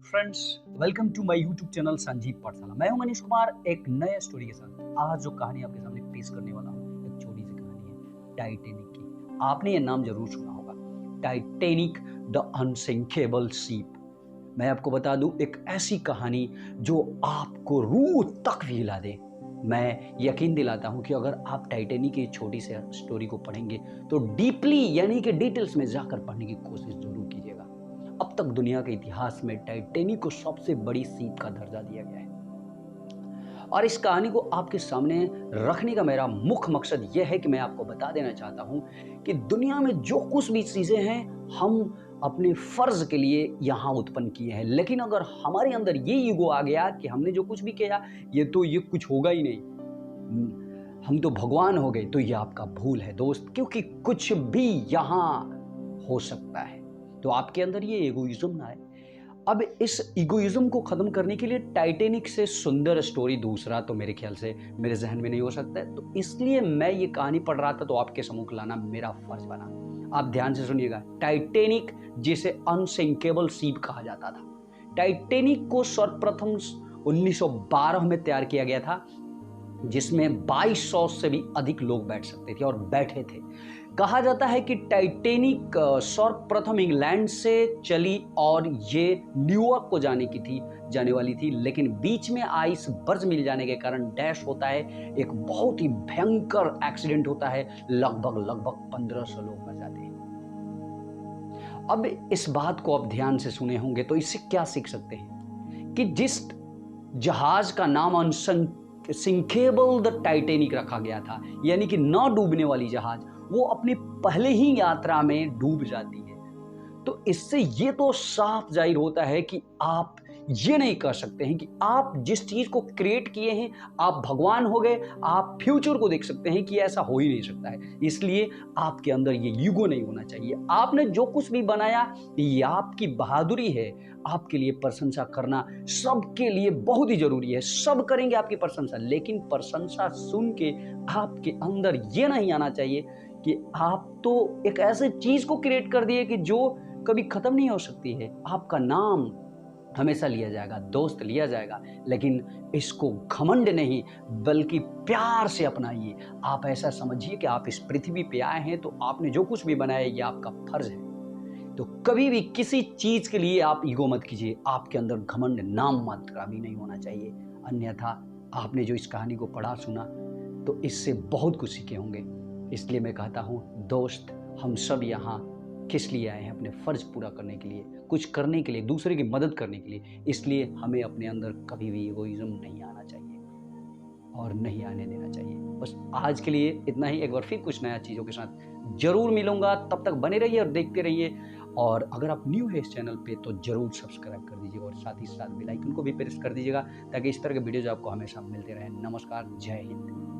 Friends, welcome to my YouTube channel Sanjeev Pathshala. मैं हूं मनीष कुमार एक नए स्टोरी के साथ। आज जो कहानी आपके सामने पेश करने वाला हूं एक छोटी सी कहानी है टाइटैनिक की। आपने ये नाम जरूर सुना होगा, टाइटैनिक द अनसिंकेबल शिप। मैं आपको बता दूं एक ऐसी कहानी जो आपको रूह तक भी हिला दे। मैं यकीन दिलाता हूं कि अगर आप टाइटैनिक की छोटी सी स्टोरी को पढ़ेंगे तो डीपली यानी कि डिटेल्स में जाकर पढ़ने की कोशिश जरूर कीजिएगा। अब तक दुनिया के इतिहास में टाइटैनिक को सबसे बड़ी सीप का दर्जा दिया गया है और इस कहानी को आपके सामने रखने का मेरा मुख्य मकसद यह है कि मैं आपको बता देना चाहता हूं कि दुनिया में जो कुछ भी चीजें हैं हम अपने फर्ज के लिए यहां उत्पन्न किए हैं, लेकिन अगर हमारे अंदर ये ईगो आ गया कि हमने जो कुछ भी किया ये कुछ होगा ही नहीं, हम तो भगवान हो गए, तो ये आपका भूल है दोस्त, क्योंकि कुछ भी यहां हो सकता है। तो आपके अंदर ये इगोइज्म ना आए। अब इस इगोइज्म को खत्म करने के लिए टाइटैनिक से सुंदर स्टोरी दूसरा तो मेरे ख्याल से मेरे जहन में नहीं हो सकता है, तो इसलिए मैं ये कहानी पढ़ रहा था तो आपके सम्मुख लाना मेरा फर्ज बना। आप ध्यान से सुनिएगा। टाइटैनिक जिसे अनसिंकेबल शिप कहा जाता था, टाइटैनिक को सर्वप्रथम 1912 में तैयार किया गया था, जिसमें 2200 से भी अधिक लोग बैठ सकते थे और बैठे थे। कहा जाता है कि टाइटैनिक सर्वप्रथम इंग्लैंड से चली और ये न्यूयॉर्क को जाने वाली थी, लेकिन बीच में आइस बर्ज मिल जाने के कारण डैश होता है, एक बहुत ही भयंकर एक्सीडेंट होता है, लगभग 1500 लोग मर जाते हैं। अब इस बात को आप ध्यान से सुने होंगे तो इससे क्या सीख सकते हैं कि जिस जहाज का नाम अनसिंकेबल द टाइटैनिक रखा गया था, यानी कि न डूबने वाली जहाज, वो अपनी पहले ही यात्रा में डूब जाती है। तो इससे ये तो साफ जाहिर होता है कि आप ये नहीं कर सकते हैं कि आप जिस चीज को क्रिएट किए हैं आप भगवान हो गए, आप फ्यूचर को देख सकते हैं कि ऐसा हो ही नहीं सकता है। इसलिए आपके अंदर ये ईगो नहीं होना चाहिए। आपने जो कुछ भी बनाया ये आपकी बहादुरी है। आपके लिए प्रशंसा करना सबके लिए बहुत ही जरूरी है, सब करेंगे आपकी प्रशंसा, लेकिन प्रशंसा सुन के आपके अंदर ये नहीं आना चाहिए कि आप तो एक ऐसे चीज को क्रिएट कर दिए कि जो कभी खत्म नहीं हो सकती है। आपका नाम हमेशा लिया जाएगा, दोस्त लिया जाएगा, लेकिन इसको घमंड नहीं बल्कि प्यार से अपनाइए। आप ऐसा समझिए कि आप इस पृथ्वी पे आए हैं तो आपने जो कुछ भी बनाया ये आपका फर्ज है। तो कभी भी किसी चीज के लिए आप ईगो मत कीजिए। आपके अंदर घमंड नाम मात्र का भी नहीं होना चाहिए, अन्यथा आपने जो इस कहानी को पढ़ा सुना तो इससे बहुत कुछ सीखे होंगे। इसलिए मैं कहता हूं दोस्त, हम सब यहाँ किस लिए आए हैं? अपने फर्ज पूरा करने के लिए, कुछ करने के लिए, दूसरे की मदद करने के लिए। इसलिए हमें अपने अंदर कभी भी इगोइज्म नहीं आना चाहिए और नहीं आने देना चाहिए। बस आज के लिए इतना ही। एक बार फिर कुछ नया चीज़ों के साथ जरूर मिलूंगा, तब तक बने रहिए और देखते रहिए। और अगर आप न्यू है इस चैनल पे तो जरूर सब्सक्राइब कर दीजिएगा और साथ ही साथ बेल आइकन को भी प्रेस कर दीजिएगा ताकि इस तरह के वीडियोज आपको हमेशा मिलते रहें। नमस्कार, जय हिंद।